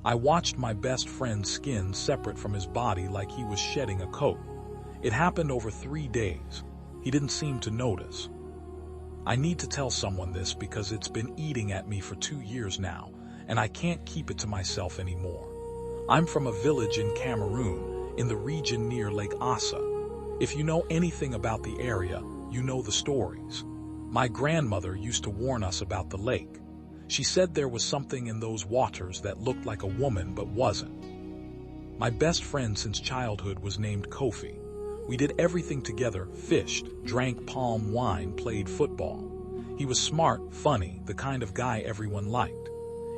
I watched my best friend's skin separate from his body like he was shedding a coat. It happened over 3 days. He didn't seem to notice. I need to tell someone this because it's been eating at me for 2 years now, and I can't keep it to myself anymore. I'm from a village in Cameroon, in the region near Lake Ossa. If you know anything about the area, you know the stories. My grandmother used to warn us about the lake. She said there was something in those waters that looked like a woman but wasn't. My best friend since childhood was named Kofi. We did everything together, fished, drank palm wine, played football. He was smart, funny, the kind of guy everyone liked.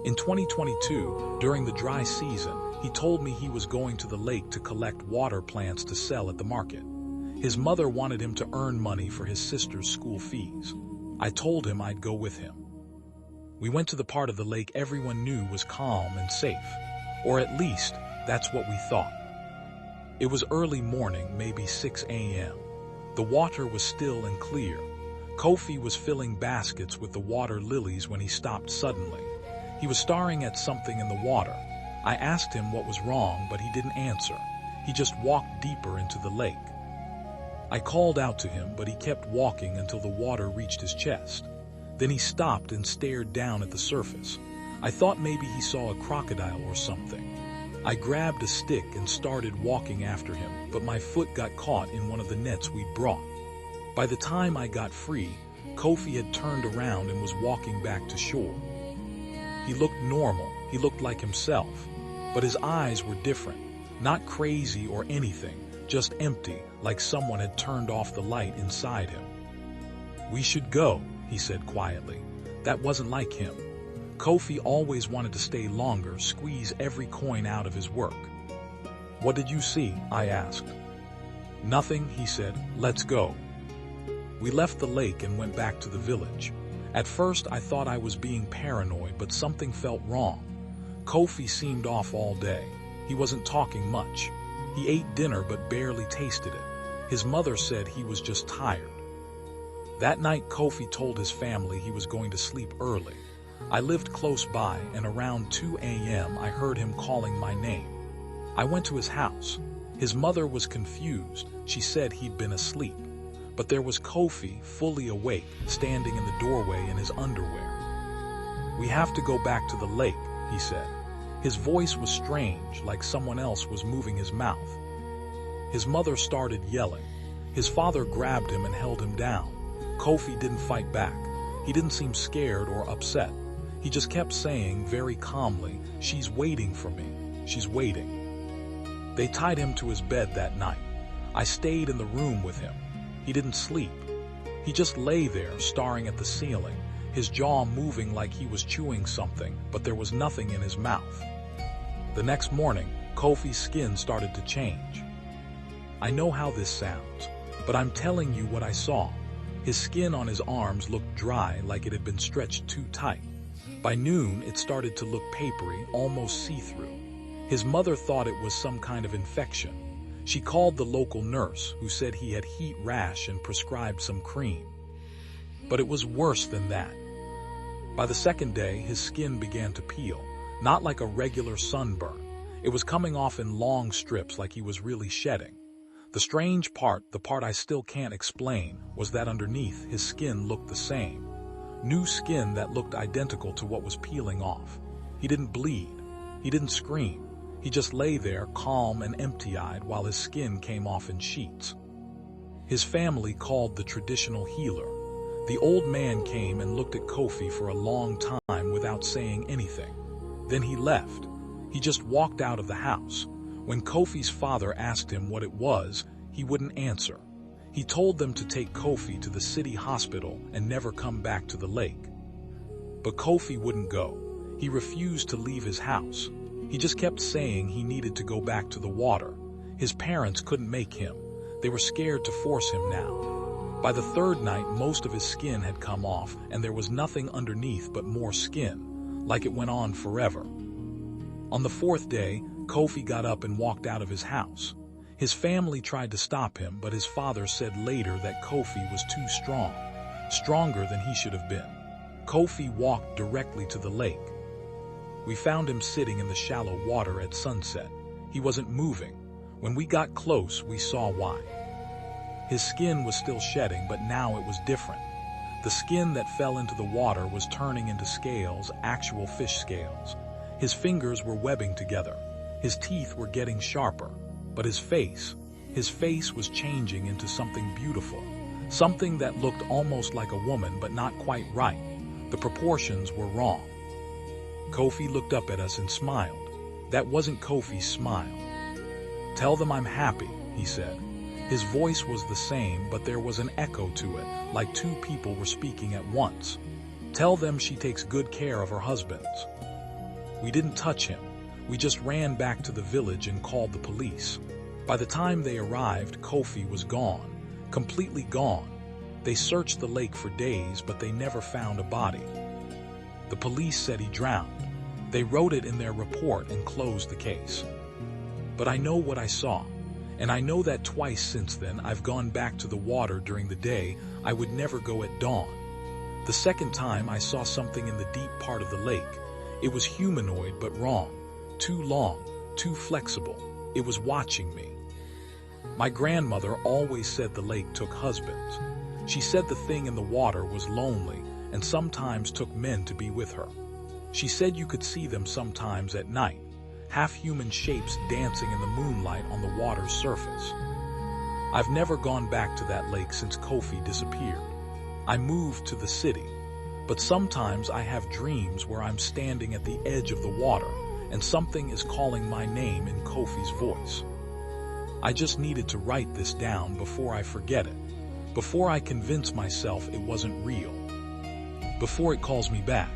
In 2022, during the dry season, he told me he was going to the lake to collect water plants to sell at the market. His mother wanted him to earn money for his sister's school fees. I told him I'd go with him. We went to the part of the lake everyone knew was calm and safe, or at least that's what we thought. It was early morning, maybe 6 a.m. The water was still and clear. Kofi was filling baskets with the water lilies when he stopped suddenly. He was staring at something in the water. I asked him what was wrong, but he didn't answer. He just walked deeper into the lake. I called out to him, but he kept walking until the water reached his chest. Then he stopped and stared down at the surface. I thought maybe he saw a crocodile or something. I grabbed a stick and started walking after him, but my foot got caught in one of the nets we'd brought. By the time I got free, Kofi had turned around and was walking back to shore. He looked normal, he looked like himself, but his eyes were different, not crazy or anything, just empty, like someone had turned off the light inside him. "We should go," he said quietly. That wasn't like him. Kofi always wanted to stay longer, squeeze every coin out of his work. "What did you see?" I asked. "Nothing," he said. "Let's go." We left the lake and went back to the village. At first I thought I was being paranoid, but something felt wrong. Kofi seemed off all day. He wasn't talking much. He ate dinner but barely tasted it. His mother said he was just tired. That night Kofi told his family he was going to sleep early. I lived close by, and around 2 a.m. I heard him calling my name. I went to his house. His mother was confused. She said he'd been asleep. But there was Kofi, fully awake, standing in the doorway in his underwear. "We have to go back to the lake," he said. His voice was strange, like someone else was moving his mouth. His mother started yelling. His father grabbed him and held him down. Kofi didn't fight back. He didn't seem scared or upset. He just kept saying very calmly, "She's waiting for me. She's waiting." They tied him to his bed that night. I stayed in the room with him. He didn't sleep. He just lay there, staring at the ceiling, his jaw moving like he was chewing something, but there was nothing in his mouth. The next morning, Kofi's skin started to change. I know how this sounds, but I'm telling you what I saw. His skin on his arms looked dry, like it had been stretched too tight. By noon, it started to look papery, almost see-through. His mother thought it was some kind of infection. She called the local nurse, who said he had heat rash and prescribed some cream. But it was worse than that. By the second day, his skin began to peel, not like a regular sunburn. It was coming off in long strips like he was really shedding. The strange part, the part I still can't explain, was that underneath, his skin looked the same. New skin that looked identical to what was peeling off. He didn't bleed. He didn't scream. He just lay there, calm and empty-eyed, while his skin came off in sheets. His family called the traditional healer. The old man came and looked at Kofi for a long time without saying anything. Then he left. He just walked out of the house. When Kofi's father asked him what it was, he wouldn't answer. He told them to take Kofi to the city hospital and never come back to the lake. But Kofi wouldn't go. He refused to leave his house. He just kept saying he needed to go back to the water. His parents couldn't make him. They were scared to force him now. By the third night, most of his skin had come off, and there was nothing underneath but more skin, like it went on forever. On the fourth day, Kofi got up and walked out of his house. His family tried to stop him, but his father said later that Kofi was too strong, stronger than he should have been. Kofi walked directly to the lake. We found him sitting in the shallow water at sunset. He wasn't moving. When we got close, we saw why. His skin was still shedding, but now it was different. The skin that fell into the water was turning into scales, actual fish scales. His fingers were webbing together. His teeth were getting sharper. But his face was changing into something beautiful. Something that looked almost like a woman, but not quite right. The proportions were wrong. Kofi looked up at us and smiled. That wasn't Kofi's smile. "Tell them I'm happy," he said. His voice was the same, but there was an echo to it, like two people were speaking at once. "Tell them she takes good care of her husbands." We didn't touch him. We just ran back to the village and called the police. By the time they arrived, Kofi was gone, completely gone. They searched the lake for days, but they never found a body. The police said he drowned. They wrote it in their report and closed the case. But I know what I saw, and I know that twice since then I've gone back to the water during the day. I would never go at dawn. The second time I saw something in the deep part of the lake. It was humanoid but wrong, too long, too flexible. It was watching me. My grandmother always said the lake took husbands. She said the thing in the water was lonely and sometimes took men to be with her. She said you could see them sometimes at night, half-human shapes dancing in the moonlight on the water's surface. I've never gone back to that lake since Kofi disappeared. I moved to the city, but sometimes I have dreams where I'm standing at the edge of the water and something is calling my name in Kofi's voice. I just needed to write this down before I forget it, before I convince myself it wasn't real, before it calls me back.